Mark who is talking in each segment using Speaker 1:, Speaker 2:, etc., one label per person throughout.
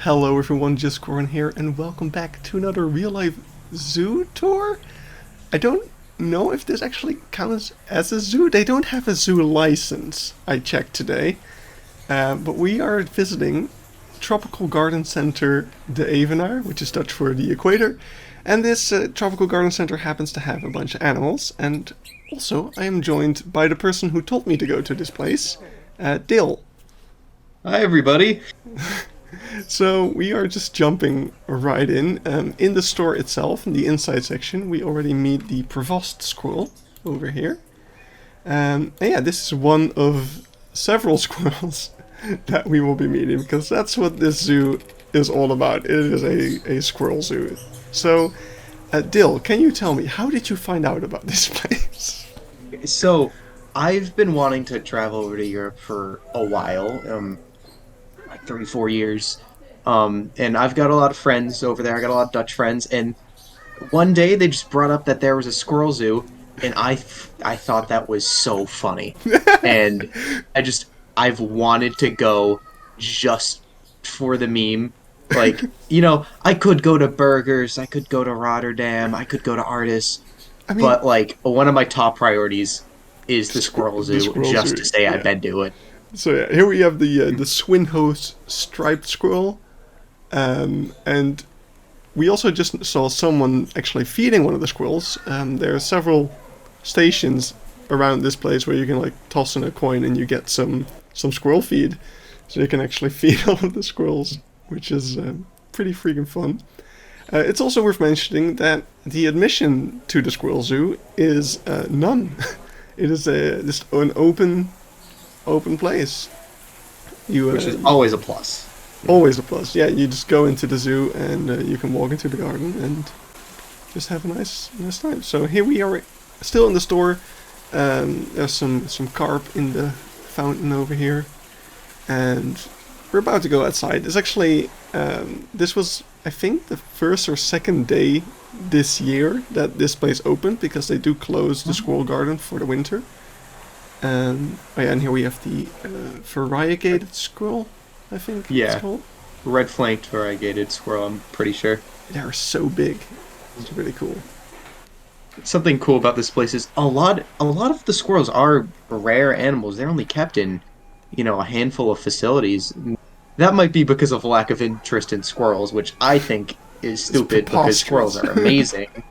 Speaker 1: Hello everyone, just Eekhoorn here, and welcome back to another real-life zoo tour. I don't know if this actually counts as a zoo. They don't have a zoo license, I checked today. But we are visiting Tropical Garden Center de Evenaar, which is Dutch for the equator. And this Tropical Garden Center happens to have a bunch of animals. And also, I am joined by the person who told me to go to this place, Dale.
Speaker 2: Hi, everybody.
Speaker 1: So we are just jumping right in. In the store itself, in the inside section, we already meet the Provost squirrel over here. And yeah, this is one of several squirrels that we will be meeting, because that's what this zoo is all about. It is a squirrel zoo. So, Dill, can you tell me, how did you find out about this place?
Speaker 2: So, I've been wanting to travel over to Europe for a while, like 3, 4 years. And I've got a lot of friends over there. I got a lot of Dutch friends, and one day they just brought up that there was a squirrel zoo, and I thought that was so funny, and I've wanted to go just for the meme. Like, I could go to Burgers, I could go to Rotterdam, I could go to Artis,
Speaker 1: I mean,
Speaker 2: but like one of my top priorities is the squirrel
Speaker 1: the
Speaker 2: zoo,
Speaker 1: squirrel
Speaker 2: just
Speaker 1: zoo,
Speaker 2: to say I've
Speaker 1: yeah.
Speaker 2: been to it.
Speaker 1: So yeah, here we have the Swinhouse striped squirrel, and we also just saw someone actually feeding one of the squirrels. There are several stations around this place where you can like toss in a coin and you get some squirrel feed, so you can actually feed all of the squirrels, which is pretty freaking fun. It's also worth mentioning that the admission to the squirrel zoo is none. It is just an open place. You
Speaker 2: Which is always a plus.
Speaker 1: always a plus. Yeah, you just go into the zoo and you can walk into the garden and just have a nice time. So here we are, still in the store. There's some carp in the fountain over here, and we're about to go outside. It's actually this was, I think, the first or second day this year that this place opened, because they do close the squirrel garden for the winter. Oh yeah, and here we have the variegated squirrel, I think it's
Speaker 2: Yeah,
Speaker 1: called.
Speaker 2: red flanked variegated squirrel, I'm pretty sure.
Speaker 1: They are so big. It's really cool.
Speaker 2: Something cool about this place is a lot of the squirrels are rare animals. They're only kept in, a handful of facilities. That might be because of lack of interest in squirrels, which I think is
Speaker 1: It's
Speaker 2: stupid because squirrels
Speaker 1: preposterous.
Speaker 2: are amazing.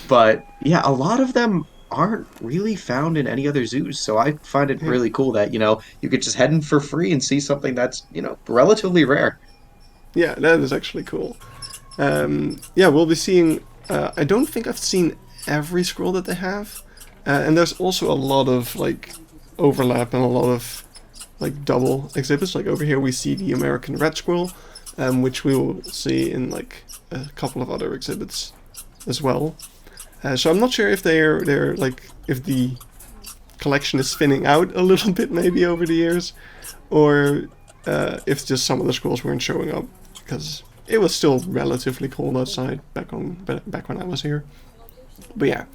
Speaker 2: But yeah, a lot of them aren't really found in any other zoos. So I find it
Speaker 1: Yeah,
Speaker 2: really cool that, you could just head in for free and see something that's, relatively rare.
Speaker 1: yeah, that is actually cool. Yeah, we'll be seeing. I don't think I've seen every scroll that they have, and there's also a lot of like overlap and a lot of like double exhibits. Like over here, we see the American red squirrel, which we will see in like a couple of other exhibits as well. So I'm not sure if they're like, if the collection is thinning out a little bit maybe over the years, or if just some of the squirrels weren't showing up, because it was still relatively cold outside back when I was here. But yeah,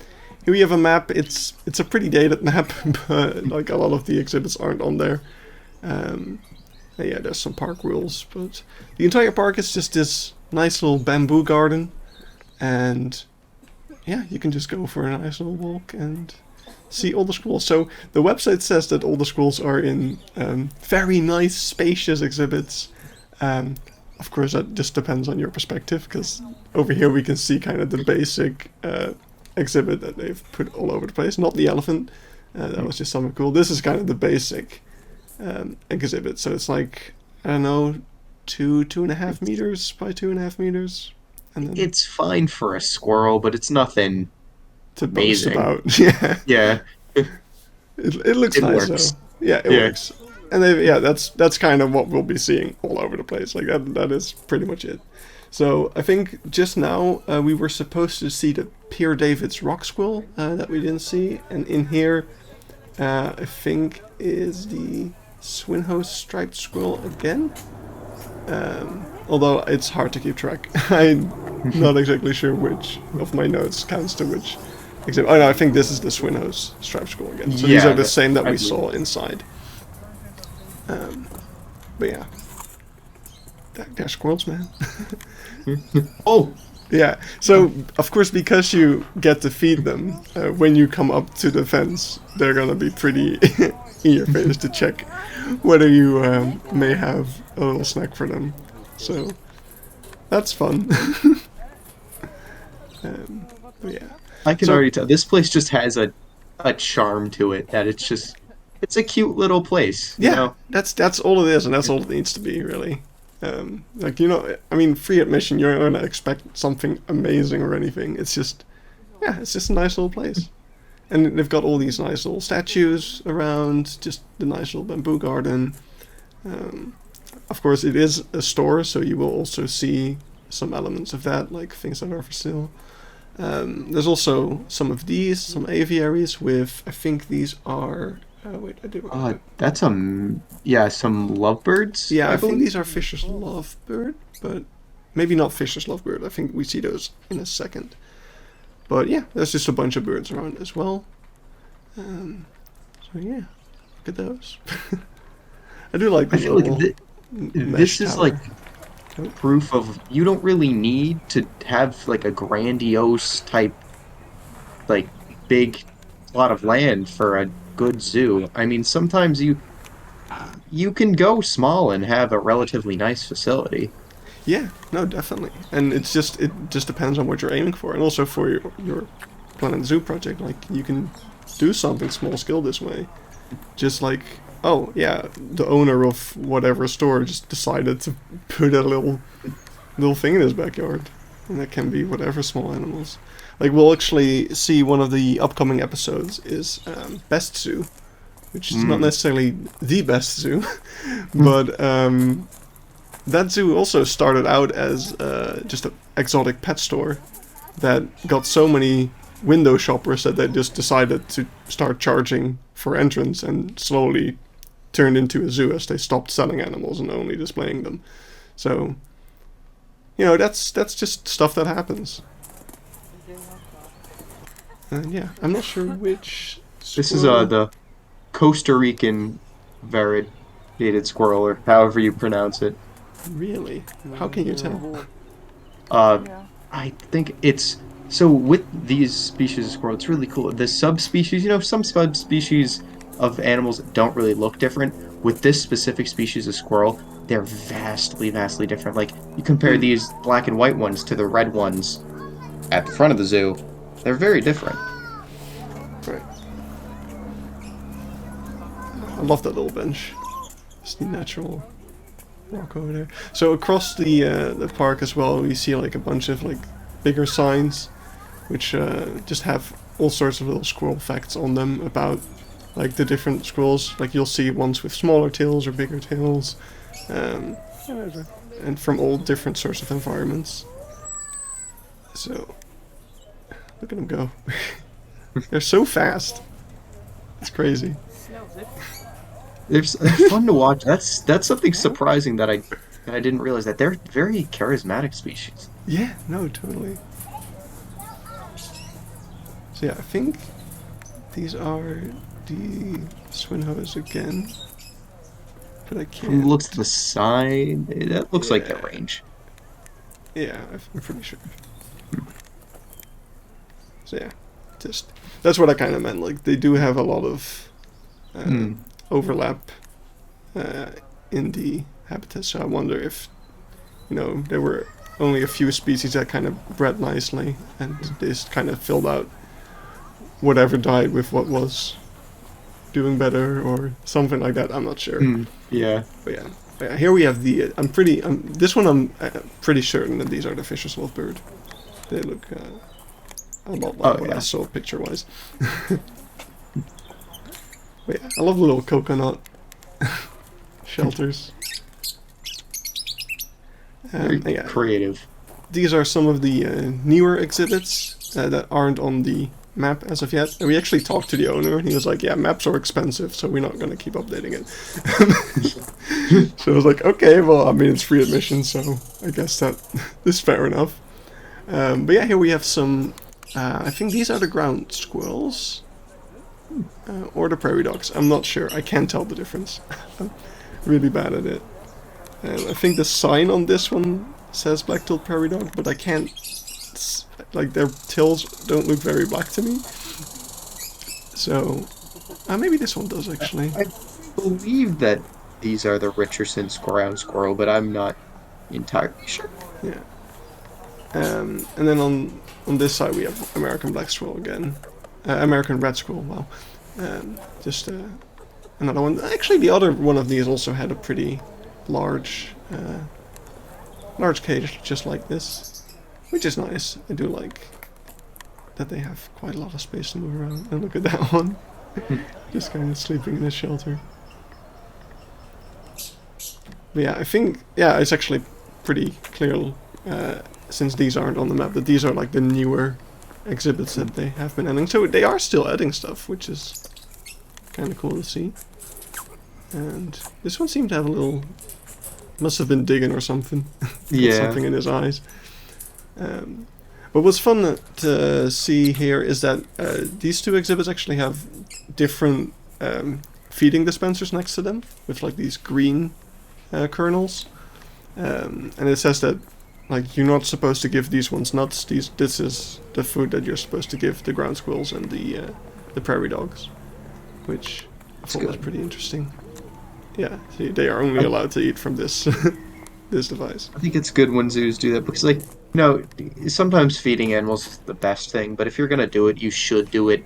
Speaker 1: here we have a map. It's a pretty dated map, but like a lot of the exhibits aren't on there. And yeah, there's some park rules, but the entire park is just this nice little bamboo garden, and yeah, you can just go for a nice little walk and see all the schools. So the website says that all the schools are in very nice, spacious exhibits. Of course, that just depends on your perspective, because over here we can see kind of the basic exhibit that they've put all over the place. Not the elephant. That was just something cool. This is kind of the basic exhibit. So it's like, I don't know, 2.5 meters by 2.5 meters, and then
Speaker 2: It's fine for a squirrel, but it's nothing
Speaker 1: to boast
Speaker 2: amazing.
Speaker 1: about. Yeah,
Speaker 2: Yeah,
Speaker 1: it looks
Speaker 2: it
Speaker 1: nice though.
Speaker 2: works.
Speaker 1: Yeah, it
Speaker 2: Yeah.
Speaker 1: works. And they, yeah, that's kind of what we'll be seeing all over the place. Like that is pretty much it. So I think just now we were supposed to see the Pierre David's rock squirrel that we didn't see, and in here I think is the Swinhouse striped squirrel again. Although it's hard to keep track. I'm not exactly sure which of my notes counts to which. Except, oh no, I think this is the Swinhouse striped squirrel again. So these are
Speaker 2: Yeah,
Speaker 1: the same that
Speaker 2: I
Speaker 1: we
Speaker 2: believe.
Speaker 1: saw inside. But yeah. they're squirrels, man.
Speaker 2: Oh,
Speaker 1: Yeah. So of course, because you get to feed them, when you come up to the fence, they're gonna be pretty in your face to check whether you may have a little snack for them. So that's fun. But yeah.
Speaker 2: I can
Speaker 1: So
Speaker 2: already tell. This place just has a charm to it that it's a cute little place, you
Speaker 1: yeah,
Speaker 2: know?
Speaker 1: that's all it is, and that's all it needs to be, really. Like I mean, free admission. You're not gonna expect something amazing or anything. It's just, yeah, it's just a nice little place, and they've got all these nice little statues around. Just the nice little bamboo garden. Um, of course, it is a store, so you will also see some elements of that, like things that are for sale. There's also some aviaries with, I think these are. Wait, I do remember.
Speaker 2: That's yeah, some lovebirds,
Speaker 1: Yeah,
Speaker 2: I
Speaker 1: I think
Speaker 2: believe.
Speaker 1: these are Fisher's Lovebird, but maybe not Fisher's Lovebird. I think we see those in a second. But yeah, there's just a bunch of birds around as well. Um, so yeah, look at those. I do like
Speaker 2: I
Speaker 1: the
Speaker 2: feel like
Speaker 1: little
Speaker 2: this
Speaker 1: mesh
Speaker 2: is like
Speaker 1: tower. Oh,
Speaker 2: proof of you don't really need to have like a grandiose type, like big plot of land for a good zoo. I mean, sometimes you can go small and have a relatively nice facility.
Speaker 1: yeah, no, definitely. And it just depends on what you're aiming for, and also for your Planet Zoo project. Like you can do something small scale this way. Just like, oh yeah, the owner of whatever store just decided to put a little thing in his backyard, and that can be whatever small animals. Like we'll actually see one of the upcoming episodes is Best Zoo, which is not
Speaker 2: Mm.
Speaker 1: necessarily the best zoo, but that zoo also started out as just an exotic pet store that got so many window shoppers that they just decided to start charging for entrance and slowly turned into a zoo as they stopped selling animals and only displaying them. So, that's just stuff that happens. And yeah, I'm not sure which
Speaker 2: This is
Speaker 1: squirrel.
Speaker 2: the Costa Rican variegated squirrel, or however you pronounce it.
Speaker 1: Really? How can you tell?
Speaker 2: Uh, I think it's so with these species of squirrel, it's really cool. The subspecies, some subspecies of animals don't really look different. With this specific species of squirrel, they're vastly, vastly different. Like you compare
Speaker 1: Hmm.
Speaker 2: these black and white ones to the red ones at the front of the zoo, they're very different.
Speaker 1: Right. I love that little bench. It's the natural rock over there. So across the park as well, we see like a bunch of like bigger signs, which just have all sorts of little squirrel facts on them about like the different squirrels. Like you'll see ones with smaller tails or bigger tails, um, and from all different sorts of environments. So look at them go. They're so fast. It's crazy.
Speaker 2: They're fun to watch. That's something surprising that I didn't realize that they're very charismatic species.
Speaker 1: Yeah, no, totally. So yeah, I think these are the Swinhoes again, but I
Speaker 2: From the
Speaker 1: can't.
Speaker 2: looks of the sign, that looks like their
Speaker 1: Yeah,
Speaker 2: range.
Speaker 1: yeah, I'm pretty sure. So yeah, just that's what I kind of meant. Like they do have a lot of uh,
Speaker 2: Hmm.
Speaker 1: overlap uh, in the habitat. So I wonder if there were only a few species that kind of bred nicely, and they just kind of filled out whatever died with what was doing better or something like that. I'm not sure.
Speaker 2: Hmm. Yeah.
Speaker 1: But yeah. Here we have the. I'm pretty. This one I'm pretty certain that these are the Fisher's Lovebird. They look a lot like
Speaker 2: Oh
Speaker 1: what I
Speaker 2: yeah.
Speaker 1: saw picture wise. But yeah, I love the little coconut shelters.
Speaker 2: Very
Speaker 1: Yeah,
Speaker 2: creative.
Speaker 1: these are some of the newer exhibits that aren't on the map as of yet. And we actually talked to the owner, and he was like, "Yeah, maps are expensive, so we're not going to keep updating it." So I was like, "Okay, well, I mean, it's free admission, so I guess that is fair enough." But yeah, here we have some. I think these are the ground squirrels or the prairie dogs. I'm not sure. I can't tell the difference. I'm really bad at it. I think the sign on this one says black-tailed prairie dog, but I can't. Like their tails don't look very black to me. So maybe this one does actually.
Speaker 2: I believe that these are the Richardson ground squirrel, but I'm not entirely sure.
Speaker 1: Yeah. And then on this side we have American black squirrel again, American red squirrel. Wow. Just another one. Actually, the other one of these also had a pretty large, large cage, just like this, which is nice. I do like that they have quite a lot of space to move around. And look at that one, just kind of sleeping in a shelter. But yeah, I think it's actually pretty clear, since these aren't on the map, that these are like the newer exhibits that they have been adding. So they are still adding stuff, which is kind of cool to see. And this one seemed to have a little, must have been digging or something.
Speaker 2: Yeah.
Speaker 1: Something in his eyes. But what's fun to see here is that these two exhibits actually have different feeding dispensers next to them, with like these green kernels. And it says that like you're not supposed to give these ones nuts. This is the food that you're supposed to give the ground squirrels and the prairie dogs, which I thought was pretty interesting. Yeah, see, they are only allowed to eat from this this device.
Speaker 2: I think it's good when zoos do that because, like, sometimes feeding animals is the best thing, but if you're gonna do it, you should do it,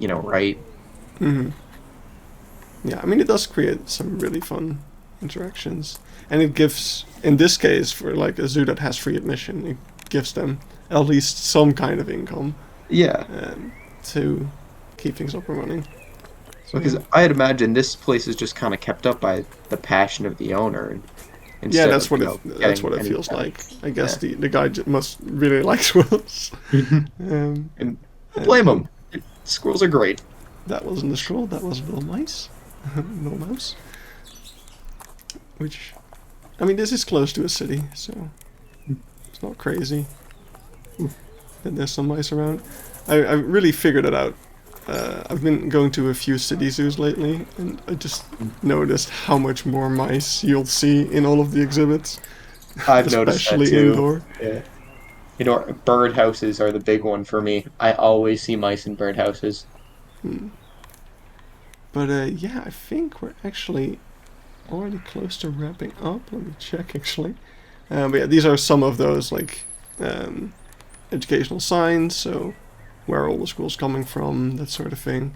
Speaker 2: right.
Speaker 1: Hmm. Yeah, I mean it does create some really fun interactions, and it gives, in this case, for like a zoo that has free admission, it gives them at least some kind of income.
Speaker 2: Yeah.
Speaker 1: To keep things up and running. So,
Speaker 2: Because I'd imagine this place is just kind of kept up by the passion of the owner.
Speaker 1: Yeah, that's what it feels like. I guess the guy must really like squirrels.
Speaker 2: And blame him. Squirrels are great.
Speaker 1: That wasn't a squirrel. That was a little mice. Little mouse. Which, I mean, this is close to a city, so it's not crazy that there's some mice around. I really figured it out. I've been going to a few city zoos lately, and I just noticed how much more mice you'll see in all of the exhibits.
Speaker 2: I've noticed that too.
Speaker 1: Especially indoor.
Speaker 2: Yeah. Bird houses are the big one for me. I always see mice in bird houses.
Speaker 1: But yeah, I think we're actually already close to wrapping up. Let me check actually. But yeah, these are some of those like educational signs. So where are all the schools coming from, that sort of thing.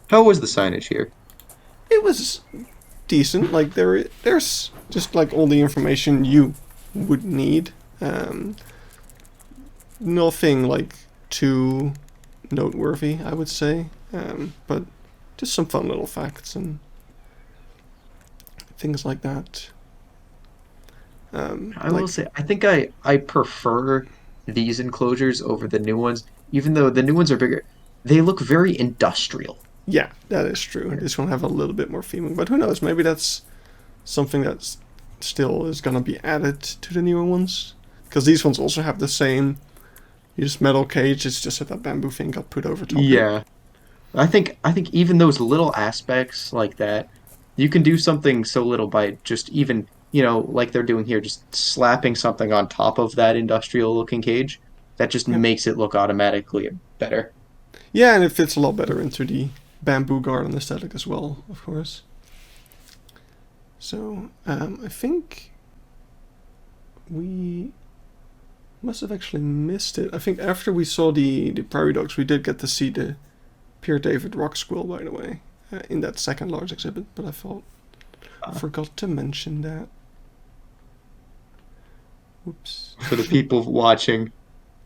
Speaker 2: How was the signage here?
Speaker 1: It was decent. Like there's just like all the information you would need. Nothing like too noteworthy, I would say. But just some fun little facts and things like that.
Speaker 2: I will say, I think I prefer these enclosures over the new ones, even though the new ones are bigger. They look very industrial.
Speaker 1: Yeah, that is true. This one have a little bit more theming, but who knows? Maybe that's something that's still is gonna be added to the newer ones, because these ones also have the same. Just metal cage. It's just that bamboo thing got put over top.
Speaker 2: Yeah, I think even those little aspects like that, you can do something so little by just even like they're doing here, just slapping something on top of that industrial looking cage. That just
Speaker 1: Yep.
Speaker 2: makes it look automatically better.
Speaker 1: Yeah, and it fits a lot better into the bamboo garden aesthetic as well, of course. So I think we must have actually missed it. I think after we saw the prairie dogs, we did get to see the Pierre David rock squirrel, by the way, in that second large exhibit. But I forgot to mention that. Whoops.
Speaker 2: For the people watching,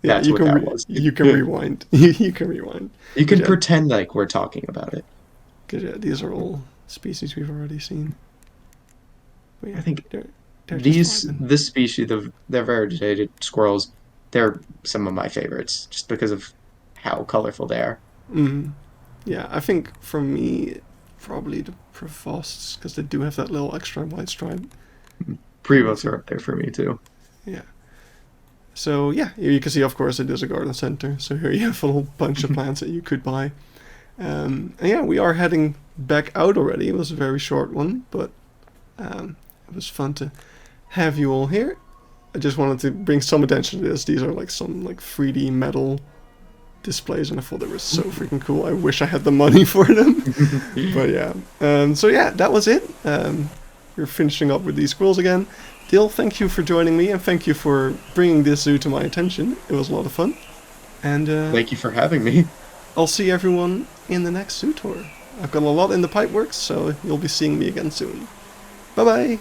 Speaker 1: Yeah,
Speaker 2: that's what that was.
Speaker 1: you can rewind. You can rewind.
Speaker 2: You can
Speaker 1: Yeah.
Speaker 2: pretend like we're talking about it.
Speaker 1: Because yeah, these are all species we've already seen. But yeah,
Speaker 2: I think
Speaker 1: they're just vibing.
Speaker 2: this species, the variegated squirrels, they're some of my favorites, just because of how colorful they are.
Speaker 1: Yeah, I think for me, probably the Provosts, because they do have that little extra white stripe.
Speaker 2: Prevosts are up there for me too.
Speaker 1: Yeah. So yeah, you can see, of course, it is a garden center. So here you have a whole bunch of plants that you could buy. And yeah, we are heading back out already. It was a very short one, but It was fun to have you all here. I just wanted to bring some attention to this. These are like some like 3D metal displays, and I thought they were so freaking cool. I wish I had the money for them. But yeah. So yeah, that was it. We're finishing up with these squirrels again. Dill, thank you for joining me, and thank you for bringing this zoo to my attention. It was a lot of fun. And
Speaker 2: Thank you for having me.
Speaker 1: I'll see everyone in the next zoo tour. I've got a lot in the pipeworks, so you'll be seeing me again soon. Bye bye!